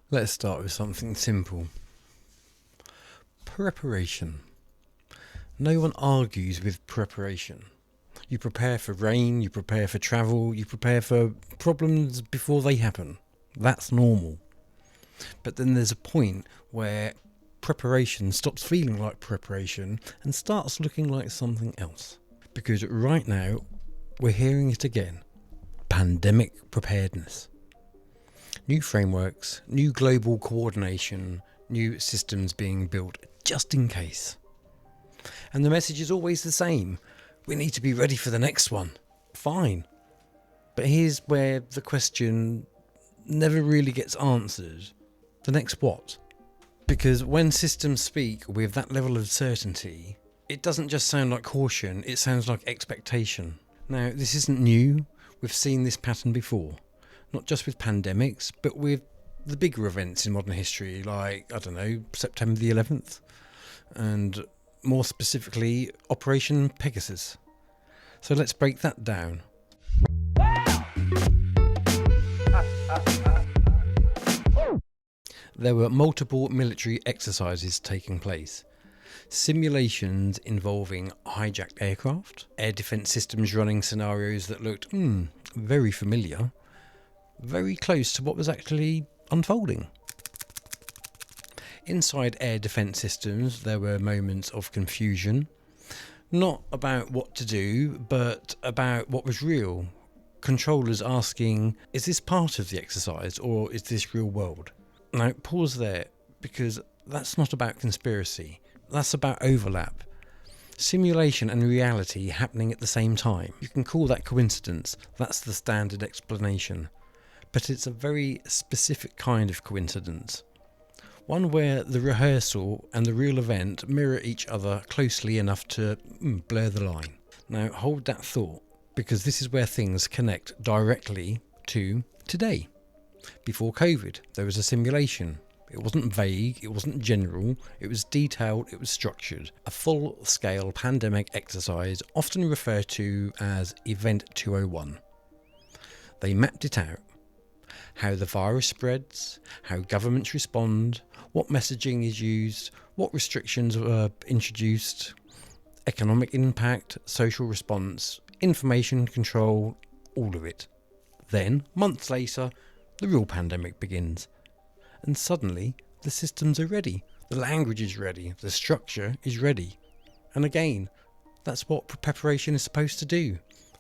Let's start with something simple. Preparation. No one argues with preparation. You prepare for rain, you prepare for travel, you prepare for problems before they happen. That's normal. But then there's a point where preparation stops feeling like preparation and starts looking like something else. Because right now, we're hearing it again. Pandemic preparedness. New frameworks, new global coordination, new systems being built just in case. And the message is always the same. We need to be ready for the next one. Fine. But here's where the question never really gets answered. The next what? Because when systems speak with that level of certainty, it doesn't just sound like caution, it sounds like expectation. Now, this isn't new. We've seen this pattern before. Not just with pandemics, but with the bigger events in modern history, like, September the 11th, and more specifically, Operation Pegasus. So let's break that down. There were multiple military exercises taking place. Simulations involving hijacked aircraft, air defence systems running scenarios that looked very familiar, very close to what was actually unfolding. Inside air defence systems, there were moments of confusion, not about what to do, but about what was real. Controllers asking, is this part of the exercise or is this real world? Now, pause there, because that's not about conspiracy. That's about overlap. Simulation and reality happening at the same time. You can call that coincidence. That's the standard explanation. But it's a very specific kind of coincidence. One where the rehearsal and the real event mirror each other closely enough to blur the line. Now, hold that thought, because this is where things connect directly to today. Before COVID, there was a simulation. It wasn't vague, it wasn't general, it was detailed, it was structured. A full-scale pandemic exercise, often referred to as Event 201. They mapped it out. How the virus spreads, how governments respond, what messaging is used, what restrictions are introduced, economic impact, social response, information control, all of it. Then, months later, the real pandemic begins. And suddenly, the systems are ready, the language is ready, the structure is ready. And again, that's what preparation is supposed to do.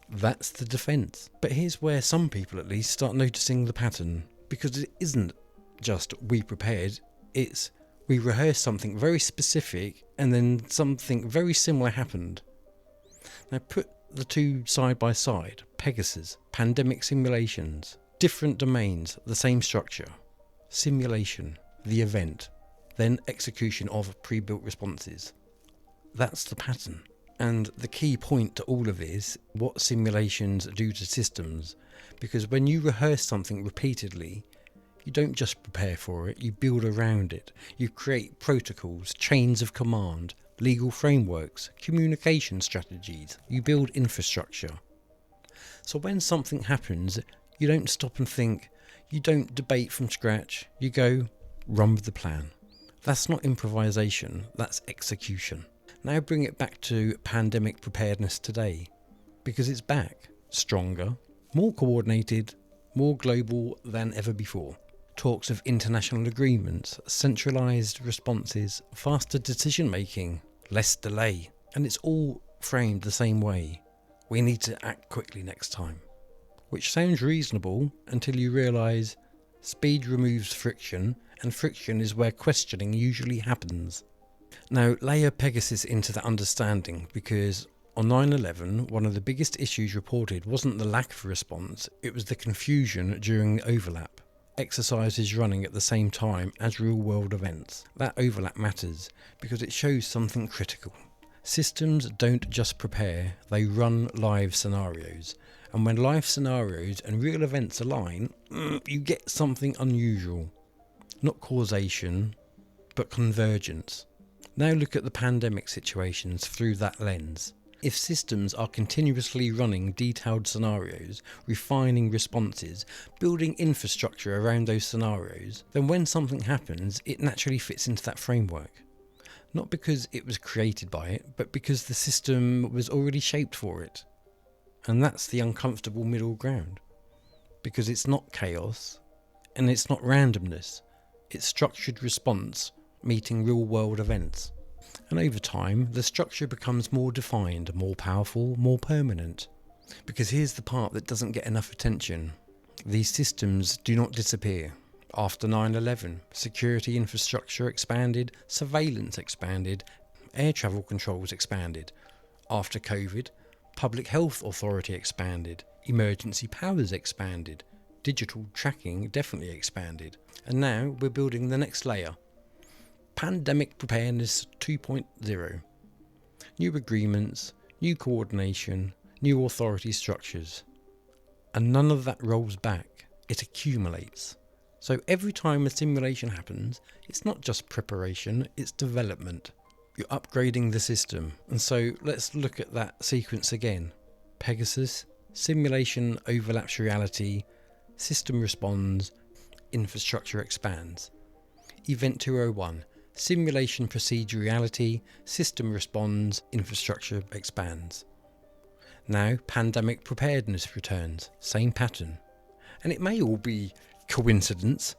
That's the defence. But here's where some people at least start noticing the pattern, because it isn't just we prepared, it's we rehearsed something very specific and then something very similar happened. Now put the two side by side. Pegasus, pandemic simulations, different domains, the same structure. Simulation, the event, then execution of pre-built responses. That's the pattern. And the key point to all of this, what simulations do to systems, because when you rehearse something repeatedly, you don't just prepare for it, you build around it. You create protocols, chains of command, legal frameworks, communication strategies. You build infrastructure. So when something happens, you don't stop and think, you don't debate from scratch, you go, run with the plan. That's not improvisation, that's execution. Now bring it back to pandemic preparedness today, because it's back, stronger, more coordinated, more global than ever before. Talks of international agreements, centralised responses, faster decision making, less delay, and it's all framed the same way. We need to act quickly next time. Which sounds reasonable until you realise speed removes friction, and friction is where questioning usually happens. Now, layer Pegasus into that understanding, because on 9/11, one of the biggest issues reported wasn't the lack of response, it was the confusion during overlap. Exercises running at the same time as real-world events. That overlap matters, because it shows something critical. Systems don't just prepare, they run live scenarios. And when live scenarios and real events align, you get something unusual. Not causation, but convergence. Now look at the pandemic situations through that lens. If systems are continuously running detailed scenarios, refining responses, building infrastructure around those scenarios, then when something happens, it naturally fits into that framework. Not because it was created by it, but because the system was already shaped for it. And that's the uncomfortable middle ground. Because it's not chaos, and it's not randomness. It's structured response meeting real-world events. And over time, the structure becomes more defined, more powerful, more permanent. Because here's the part that doesn't get enough attention. These systems do not disappear. After 9/11, security infrastructure expanded, surveillance expanded, air travel controls expanded. After COVID, public health authority expanded, emergency powers expanded, digital tracking definitely expanded. And now we're building the next layer. Pandemic Preparedness 2.0. New agreements, new coordination, new authority structures. And none of that rolls back, it accumulates. So every time a simulation happens, it's not just preparation, it's development. You're upgrading the system. And so let's look at that sequence again. Pegasus, simulation overlaps reality, system responds, infrastructure expands. Event 201. Simulation precedes reality, system responds, infrastructure expands. Now, pandemic preparedness returns, same pattern. And it may all be coincidence,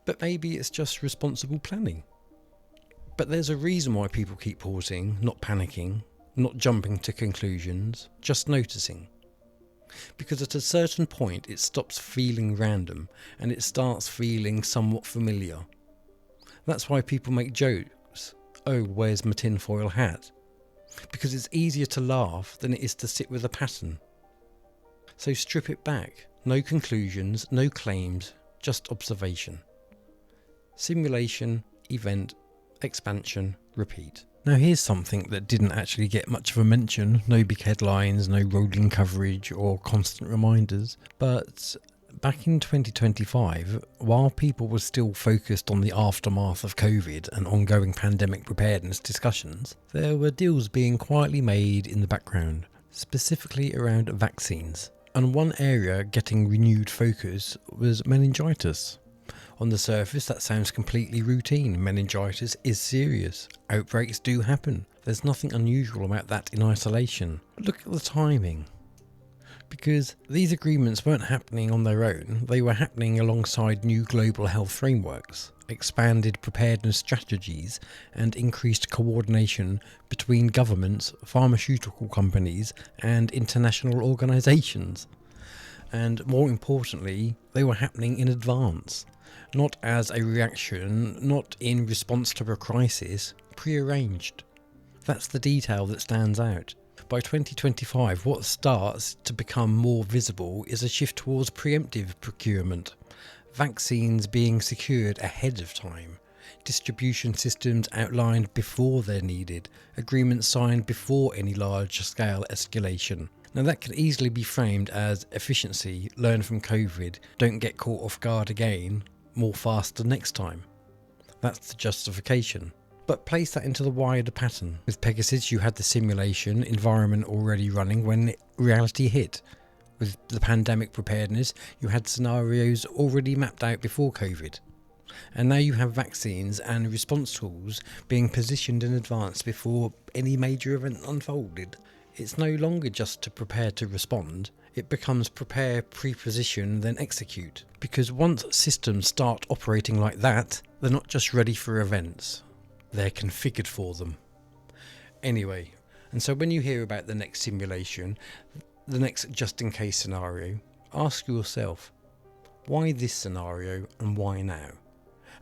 but maybe it's just responsible planning. But there's a reason why people keep pausing, not panicking, not jumping to conclusions, just noticing. Because at a certain point it stops feeling random and it starts feeling somewhat familiar. That's why people make jokes. Oh, where's my tinfoil hat? Because it's easier to laugh than it is to sit with a pattern. So strip it back. No conclusions, no claims, just observation. Simulation, event, expansion, repeat. Now here's something that didn't actually get much of a mention. No big headlines, no rolling coverage or constant reminders. But back in 2025, while people were still focused on the aftermath of COVID and ongoing pandemic preparedness discussions, there were deals being quietly made in the background, specifically around vaccines. And one area getting renewed focus was meningitis. On the surface, that sounds completely routine. Meningitis is serious. Outbreaks do happen. There's nothing unusual about that in isolation. But look at the timing. Because these agreements weren't happening on their own, they were happening alongside new global health frameworks, expanded preparedness strategies, and increased coordination between governments, pharmaceutical companies, and international organisations. And more importantly, they were happening in advance, not as a reaction, not in response to a crisis, prearranged. That's the detail that stands out. By 2025, what starts to become more visible is a shift towards preemptive procurement, vaccines being secured ahead of time, distribution systems outlined before they're needed, agreements signed before any large-scale escalation. Now that could easily be framed as efficiency, learn from COVID, don't get caught off guard again, more faster next time. That's the justification. But place that into the wider pattern. With Pegasus, you had the simulation environment already running when reality hit. With the pandemic preparedness, you had scenarios already mapped out before COVID. And now you have vaccines and response tools being positioned in advance before any major event unfolded. It's no longer just to prepare to respond. It becomes prepare, pre-position, then execute. Because once systems start operating like that, they're not just ready for events. They're configured for them. Anyway, and so when you hear about the next simulation, the next just-in-case scenario, ask yourself, why this scenario and why now?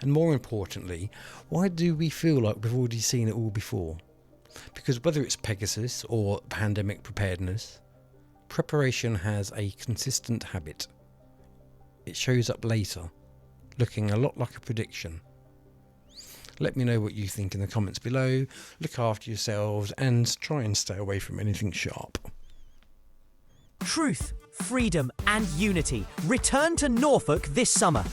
And more importantly, why do we feel like we've already seen it all before? Because whether it's Pegasus or pandemic preparedness, preparation has a consistent habit. It shows up later, looking a lot like a prediction. Let me know what you think in the comments below. Look after yourselves and try and stay away from anything sharp. Truth, freedom and unity return to Norfolk this summer.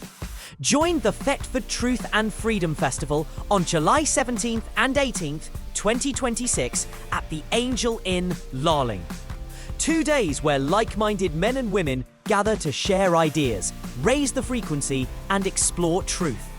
Join the Thetford Truth and Freedom Festival on July 17th and 18th, 2026 at the Angel Inn, Larling. 2 days where like-minded men and women gather to share ideas, raise the frequency, and explore truth.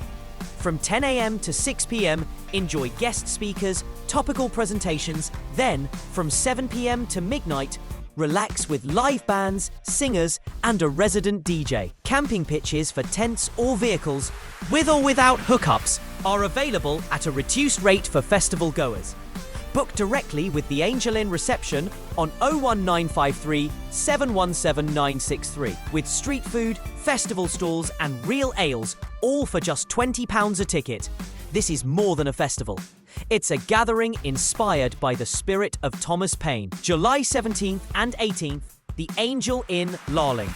From 10 a.m. to 6 p.m, enjoy guest speakers, topical presentations, then from 7 p.m. to midnight, relax with live bands, singers, and a resident DJ. Camping pitches for tents or vehicles, with or without hookups, are available at a reduced rate for festival goers. Book directly with the Angel Inn reception on 01953 717 963 with street food, festival stalls, and real ales, all for just £20 a ticket. This is more than a festival. It's a gathering inspired by the spirit of Thomas Paine. July 17th and 18th, the Angel Inn, Larling.